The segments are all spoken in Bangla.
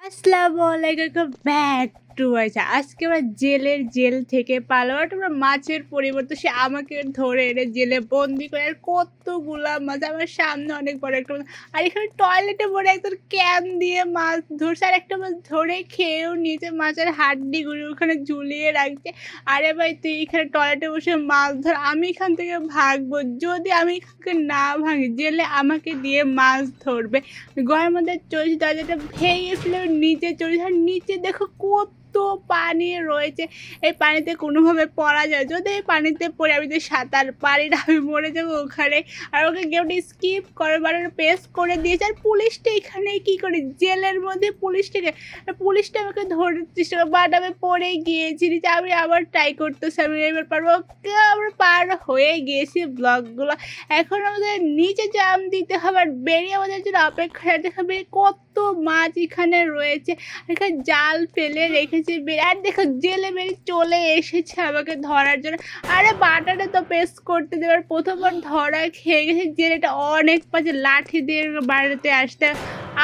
আসসালামু আলাইকুম ব্যাক টু মাই আজকে আমরা জেল থেকে পালাম আমরা মাছের পরিবর্তে সে আমাকে ধরে এনে জেলে বন্দি করে আর কতগুলা মাছ আমার সামনে অনেক বড় একটা মাছ। আর এখানে টয়লেটে পড়ে একজন ক্যান দিয়ে মাছ ধরছে আর একটা মাছ ধরে খেয়েও নিয়েছে, মাছের হাড্ডিগুলো ওখানে ঝুলিয়ে রাখছে। আরে ভাই তুই এখানে টয়লেটে বসে মাছ ধর, আমি এখান থেকে ভাগবো, যদি আমি এখান থেকে না ভাঙি জেলে আমাকে দিয়ে মাছ ধরবে। ঘরের মধ্যে চলছে, দরজাটা ভেঙে ফেলে নিচে চলছে আর নিচে দেখো কত পানি রয়েছে। এই পানিতে কোনোভাবে পড়া যায়, যদি এই পানিতে পড়ে আমি যদি সাঁতার পারি না আমি মরে যাবো ওখানে। আর ওকে গেমটা স্কিপ করে পেস করে দিয়েছে। আর পুলিশটা এখানে কি করে, জেলের মধ্যে পুলিশটা আমাকে ধরতে চেষ্টা করে, বাট আমি পড়ে গিয়েছি নিচে। আমি আবার ট্রাই করতেছি, আমি এবার পারবো। আমরা পার হয়ে গিয়েছি ব্লকগুলো। এখন আমাদের নিচে জাম দিতে হবে আর বেরিয়ে আমাদের জন্য অপেক্ষা রাখতে হবে। কত মাছ এখানে রয়েছে, এখানে জাল ফেলে রেখেছে। আর দেখো জেলে বেরিয়ে চলে এসেছে আমাকে ধরার জন্য। আরে বাটাটা তো পেস্ট করতে দেবার প্রথমবার ধরা খেয়ে গেছে। জেলেটা অনেক পাচ্ছে, লাঠি দিয়ে বাড়িতে আসতে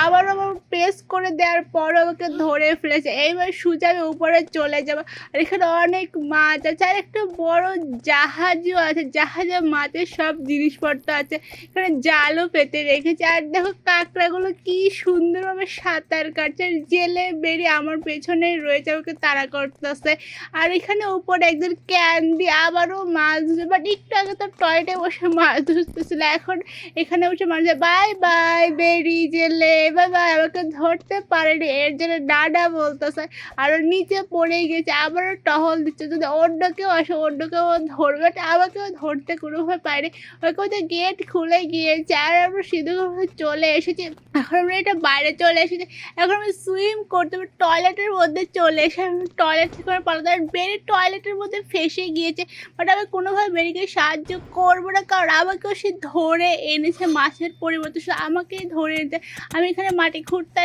আবার প্রেস করে দেওয়ার পর আমাকে ধরে ফেলেছে। এইবার সোজা আমি উপরে চলে যাবো। আর এখানে অনেক মাছ আছে আর একটা বড় জাহাজও আছে, জাহাজে মাছের সব জিনিসপত্র আছে। এখানে জালও পেতে রেখেছে। আর দেখো কাঁকড়াগুলো কি সুন্দরভাবে সাঁতার কাটছে। আর জেলে বেরিয়ে আমার পেছনেই রয়েছে, ওকে তাড়া করতেছে। আর এখানে উপরে একজন ক্যান দিয়ে আবারও মাছ ধরছে, বাট একটু আগে তো টয়লেটে বসে মাছ ধরতেছিল, এখন এখানে বসে মাছ। বাই বাই বেরি জেলে, বাই বাই। আমাকে ধরতে পারেনি এর জন্য ডাডা বলতেছে। আর নিচে পড়ে গেছে, আবারও টহল দিচ্ছে, যদি অন্য কেউ আসে অন্য কেউ ধরবে, আমাকেও ধরতে কোনোভাবে পারেনি। ওই গেট খুলে গিয়েছে আর আমরা সিধুভাবে চলে এসেছি। এখন আমরা এটা বাইরে চলে এসেছি, এখন আমি সুইম করতে হবে। টয়লেটের মধ্যে চলে এসে আমি টয়লেট থেকে পালাতে, আর বেরি টয়লেটের মধ্যে ফেসে গিয়েছে। বাট আমি কোনোভাবে বেরিকে সাহায্য করবো না, কারণ আমাকেও সে ধরে এনেছে মাছের পরিবর্তে, সে আমাকেই ধরে এনেছে। আমি এখানে মাটি খুঁড়তে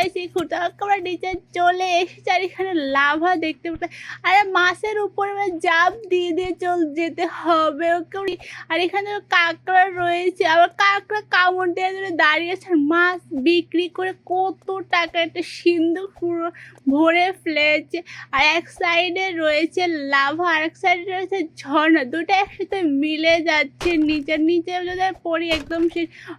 আমরা নিচে চলে এসেছি। আর এখানে লাভা দেখতে পাচ্ছি, আরে মাছের উপরে জাপ দিয়ে যেতে হবে ওকে। আর এখানে কাঁকড়া রয়েছে, আবার কাঁকড়া কামড় দিয়ে দাঁড়িয়ে আছে। মাছ বিক্রি করে কত টাকা একটা সিন্ধু পুরো ভরে ফেলেছে। আর এক সাইডে রয়েছে লাভা আর এক সাইডে রয়েছে ঝর্ণা, দুটো একসাথে মিলে যাচ্ছে। নিচে যদি পড়ি একদম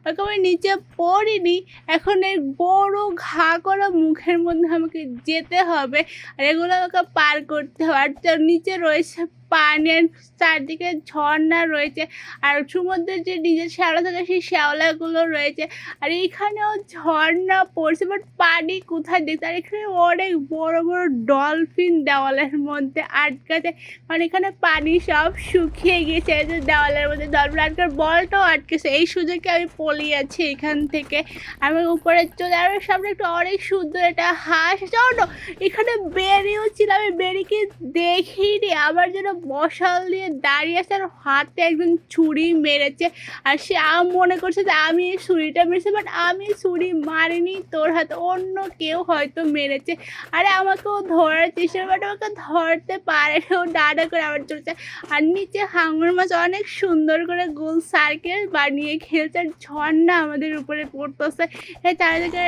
ওকে নিচে পড়িনি। এখন এই বড় ঘা করা মুখের মধ্যে আমাকে যেতে হবে, আর এগুলো আমাকে পার করতে হবে। আর নিচে রয়েছে পানি আর চারদিকে ঝর্ণা রয়েছে, আর সমুদ্রের যে নিজের শ্যাওলা থাকে সেই শ্যাওলাগুলো রয়েছে। আর এইখানেও ঝর্ণা পড়ছে, বাট পানি কোথায় দেখতে। আর এখানে অনেক বড় বড় ডলফিন দেওয়ালের মধ্যে আটকাছে, কারণ এখানে পানি সব শুকিয়ে গেছে। দেওয়ালের মধ্যে ডলফিন আটকার বলটাও আটকেছে। এই সুযোগে আমি পলিয়েছি এখান থেকে। আমি উপরে চলে, আর সামনে একটা অনেক সুন্দর একটা হাঁস চলো। এখানে বেরিয়েও ছিল, আমি বেরিকে দেখিনি, আমার জন্য মশাল দিয়ে দাঁড়িয়ে আছে আর হাতে একজন ছুরি মেরেছে। আর সে মনে করছে যে আমি এই ছুরিটা মেরেছি, বাট আমি ছুরি মারিনি, তোর হাতে অন্য কেউ হয়তো মেরেছে। আরে আমাকেও ধরার চেষ্টা, বাট আমাকে ধরতে পারে, ও ডাডা করে আবার চলছে। আর নিচে হাঙর মাছ অনেক সুন্দর করে গোল সার্কেল বানিয়ে খেলছে, আর ঝর্ণা আমাদের উপরে পড়তেছে। এই চারিদিকে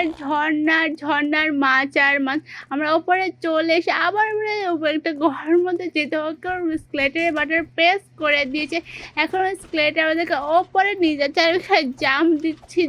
ঝর্ণার মাছ আর মাছ। আমরা ওপরে চলে এসে আবার আমরা একটা ঘরের মধ্যে যেতে হবে, কারণ স্কেলেটর বাটার প্রেস করে দিয়েছে। এখন স্কেলেটর আমাদেরকে ওপরে নিয়ে যাচ্ছে, আর জাম দিচ্ছি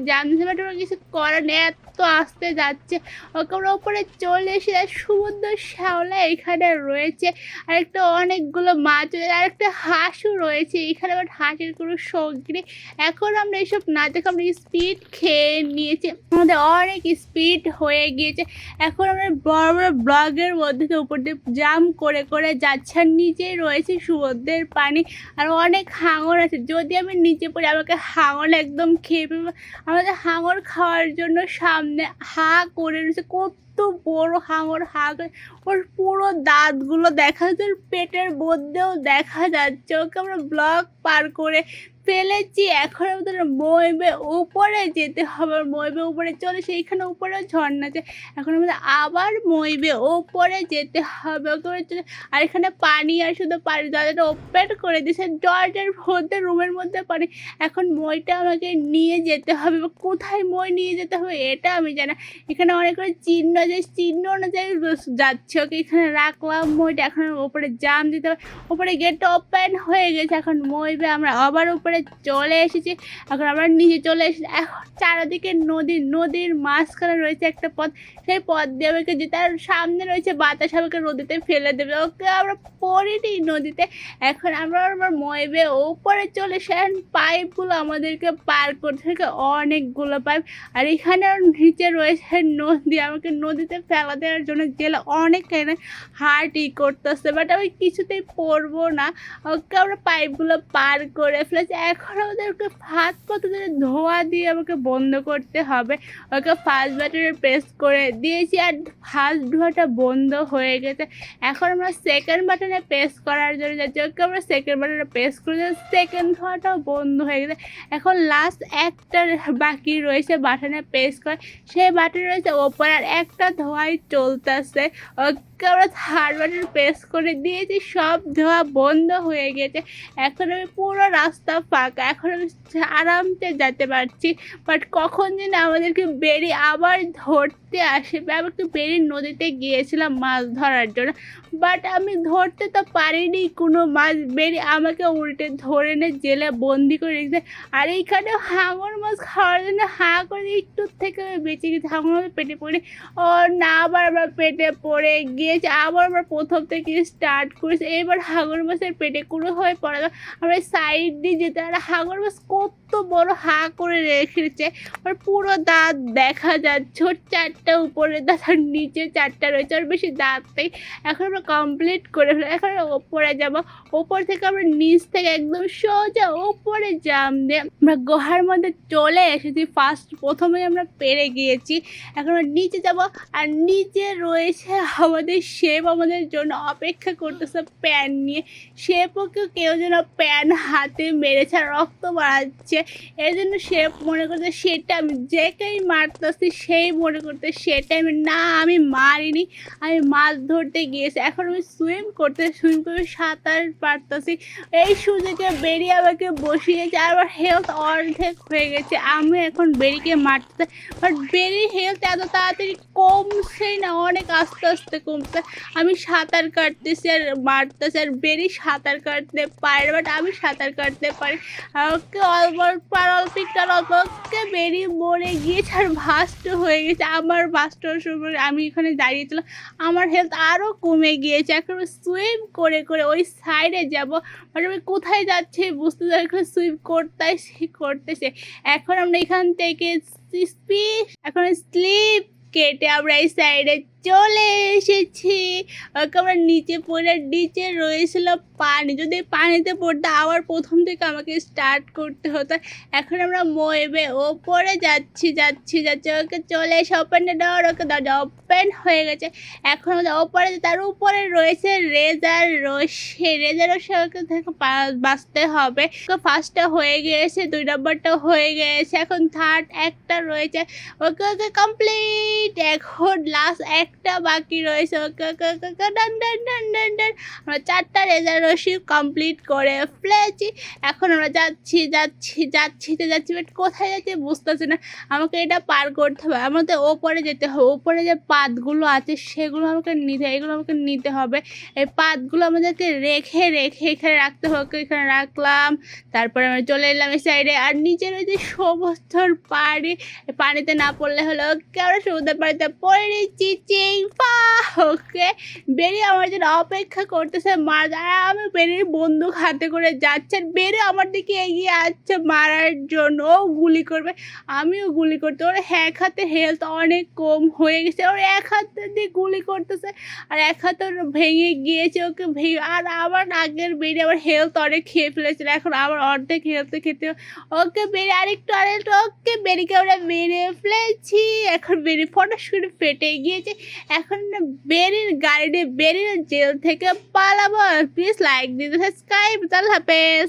বাট ওরা কিছু করার নেই, এত আসতে যাচ্ছে। ওকে আমরা ওপরে চলে এসে সমুদ্র শ্যাওলা এখানে রয়েছে, আর একটা অনেকগুলো মাছ রয়েছে, আর একটা হাঁসও রয়েছে এখানে, বাট হাঁসের কোনো সঙ্গী। এখন আমরা এইসব না দেখে আমরা স্পিড খেয়ে নিয়েছি, আমাদের অনেক স্পিড হয়ে গিয়েছে। এখন আমরা বড় বড় ব্লগের মধ্যে উপর দিয়ে জাম করে যাচ্ছে, আর নিচেই রয়েছে সমুদ্রের পানি। আর অনেক হাঙর আছে, যদি আমি নিচে পড়ি আমাকে হাঙর একদম খেয়ে ফেলবে। আমাদের হাঙর খাওয়ার জন্য সামনে হা করে রয়েছে, কত বড় হাঙর হা করে, ওর পুরো দাঁতগুলো দেখা যাচ্ছে, ওর পেটের মধ্যেও দেখা যাচ্ছে। ওকে আমরা ব্লক পার করে ফেলেছি। এখন আমাদের মইবে উপরে যেতে হবে। মইবে উপরে চলে সেইখানে উপরেও ঝর্ণা আছে। এখন আমাদের আবার মইবে উপরে যেতে হবে। উপরে চলে আর এখানে পানি আর শুধু পানি। দরজাটা ওপেন করে দিয়েছে। দরজার মধ্যে রুমের মধ্যে পানি। এখন মইটা আমাকে নিয়ে যেতে হবে। কোথায় মই নিয়ে যেতে হবে এটা আমি জানি না। এখানে অনেকগুলো চিহ্ন আছে। চিহ্ন অনুযায়ী যাচ্ছে। ওকে এখানে রাখলাম মইটা। এখন ওপরে জাম দিতে হবে। উপরে গেটটা ওপেন হয়ে গেছে। এখন মইবে আমরা আবার উপরে চলে এসেছি। এখন আমরা নিচে চলে এসেছি। এখন চারিদিকে নদী, নদীর মাঝখানে রয়েছে একটা পথ। সেই পথ দিয়ে আমাকে যেতে আর সামনে রয়েছে বাতাস আমাকে নদীতে ফেলে দেবে। ওকে আমরা পড়িনি নদীতে। এখন আমরা আমার মইবে উপরে চলে এসে পাইপগুলো আমাদেরকে পার করতে থেকে অনেকগুলো পাইপ। আর এখানে নিচে রয়েছে নদী। আমাকে নদীতে ফেলা দেওয়ার জন্য জেলে অনেক হার্ট করতেছে, বাট আমি কিছুতেই পড়বো না। ওকে আমরা পাইপগুলো পার করে ফেলেছি। এখন আমাদেরকে ফার্স্ট পদ্ধতি ধোয়া দিয়ে আমাকে বন্ধ করতে হবে। ওকে ফার্স্ট বাটনে প্রেস করে দিয়েছি আর ফার্স্ট ধোয়াটা বন্ধ হয়ে গেছে। এখন আমরা সেকেন্ড বাটনে প্রেস করার জন্য যাচ্ছি। ওকে আমরা সেকেন্ড বাটনে প্রেস করে সেকেন্ড ধোয়াটাও বন্ধ হয়ে গেছে। এখন লাস্ট একটা বাকি রয়েছে বাটনে প্রেস করে, সেই বাটনে রয়েছে ওপর আর একটা ধোয়াই চলতেছে। ওকে আমরা থার্ড বাটন প্রেস করে দিয়েছি, সব ধোয়া বন্ধ হয়ে গেছে। এখন আমি পুরো রাস্তা ফাঁকা। এখন আমি আরামসে যেতে পারছি। বাট কখন যেন আমাদেরকে বেরি আবার ধরতে আসবে। আমি একটু বেরি নদীতে গিয়েছিলাম মাছ ধরার জন্য, বাট আমি ধরতে তো পারিনি কোনো মাছ। বেরি আমাকে উল্টে ধরে এনে জেলে বন্দি করে রেখেছে। আর এইখানে হাঙর মাছ খাওয়ার জন্য হাঁ করে একটু থেকে আমি বেঁচে গেছি। হাঙর মাছ পেটে পড়ে ও না, আবার আমার পেটে পড়ে গিয়েছে। আবার আমার প্রথম থেকে স্টার্ট করেছে। এবার হাঙর মাছের পেটে কুড়ো হয়ে পড়া। আমরা সাইড দিয়ে যেতে আর হাঙর মাছ কত বড় হাঁ করে রেখেছে। ওর পুরো দাঁত দেখা যাচ্ছে। ওর চারটা উপরে দাঁত আর নিচে চারটা রয়েছে। ওর বেশি দাঁত নেই। এখন আমরা কমপ্লিট করে ফেলে। এখন ওপরে যাবো। ওপর থেকে আমরা নিচ থেকে একদম সোজা ওপরে জাম দিয়ে আমরা গুহার মধ্যে চলে এসেছি। প্রথমে আমরা পেরে গিয়েছি। এখন আমরা নিচে যাব আর নিচে রয়েছে আমাদের শেফ আমাদের জন্য অপেক্ষা করতেছে প্যান নিয়ে। শেফকে কেউ যেন প্যান হাতে মেরেছে আর রক্ত বাড়াচ্ছে। এই জন্য শেফ মনে করতে সেটা আমি যেকেই মারতেছি সেই মনে করতে সেটা আমি না, আমি মারিনি, আমি মাছ ধরতে গিয়েছি। এখন আমি সুইম করে সাঁতার পারতেছি। এই সুযোগে বেরিয়ে আমাকে বসিয়েছে আর আমার হেলথ অর্ধেক হয়ে গেছে। আমি এখন বেরিকে মারতে, বাট বেরির হেলথ এত তাড়াতাড়ি কমছেই না, অনেক আস্তে আস্তে কমছে। আমি সাঁতার কাটতেছি আর মারতেছি আর বেরি সাঁতার কাটতে পারে, বাট আমি সাঁতার কাটতে পারি। ওকে অল্পকে বেরিয়ে মরে গিয়েছে আর ভাস্ট হয়ে গেছে। আমার ভাস্ট হওয়ার সময় আমি এখানে দাঁড়িয়েছিলাম, আমার হেলথ আরও কমে গিয়েছে। এখন সুইম করে করে ওই সাইডে যাব, বাট আমি কোথায় যাচ্ছি বুঝতে পারছি। সুইম করতেছে। এখন আমরা এখান থেকে এখন স্লিপ কেটে আমরা এই সাইডে চলে এসেছি। ওকে আমরা নিচে পড়ে, নিচে রয়েছিল পানি। যদি পানিতে পড়তে আবার প্রথম থেকে আমাকে স্টার্ট করতে হতো। এখন আমরা মইবে ওপরে যাচ্ছি। ওকে চলে এসে ওপেন ডোর। ওকে দরজা ওপেন হয়ে গেছে। এখন আমাদের ওপরে, তার উপরে রয়েছে রেজার রশ্মি। ওকে থেকে বাঁচতে হবে। ফার্স্টটা হয়ে গিয়েছে, 2 নম্বরটা হয়ে গিয়েছে, এখন থার্ড একটা রয়েছে। ওকে কমপ্লিট। এখন লাস্ট একটা বাকি রয়েছে। ওকে ডান। আমরা 4টা রেজার রশ্মি কমপ্লিট করে ফেলেছি। এখন আমরা যাচ্ছি, বাট কোথায় যাচ্ছি বুঝতেছি না। আমাকে এটা পার করতে হবে, আমাদের ওপরে যেতে হবে। ওপরে যে পাতগুলো আছে সেগুলো আমাকে নিতে হবে। এই পাতগুলো আমাদেরকে রেখে এখানে রাখতে হবে। এখানে রাখলাম। তারপরে আমরা চলে এলাম এই সাইডে। আর নিচে রয়েছে সমস্ত পানিতে না পড়লে হলো। ওকে আমরা সমুদ্র পানিতে পড়ে নিচ্ছি। ওকে বেরিয়ে আমার জন্য অপেক্ষা করতেছে মাছ। আর আমি বেরিয়ে বন্দুক হাতে করে যাচ্ছে, বেরিয়ে আমার দিকে এগিয়ে আসছে মারার জন্য। ও গুলি করবে, আমিও গুলি করতে। ওর এক হাতে হেলথ অনেক কম হয়ে গেছে। ওর এক হাতে দিয়ে গুলি করতেছে আর এক হাতে ভেঙে গিয়েছে। ওকে আর আমার আগের বেরিয়ে আবার হেলথ অনেক খেয়ে ফেলেছিল। এখন আবার অর্ধেক হেলথ খেতে। ওকে বেরিয়ে আরেকটু। ওকে বেরিকে আমরা মেরে ফেলেছি। এখন বেরি ফটো শুট ফেটে গিয়েছে। এখন বেরির গাড়ি নিয়ে বেরির জেল থেকে পালাবো। প্লিজ লাইক দিতে, সাবস্ক্রাইব। আল্লাহ হাফেজ।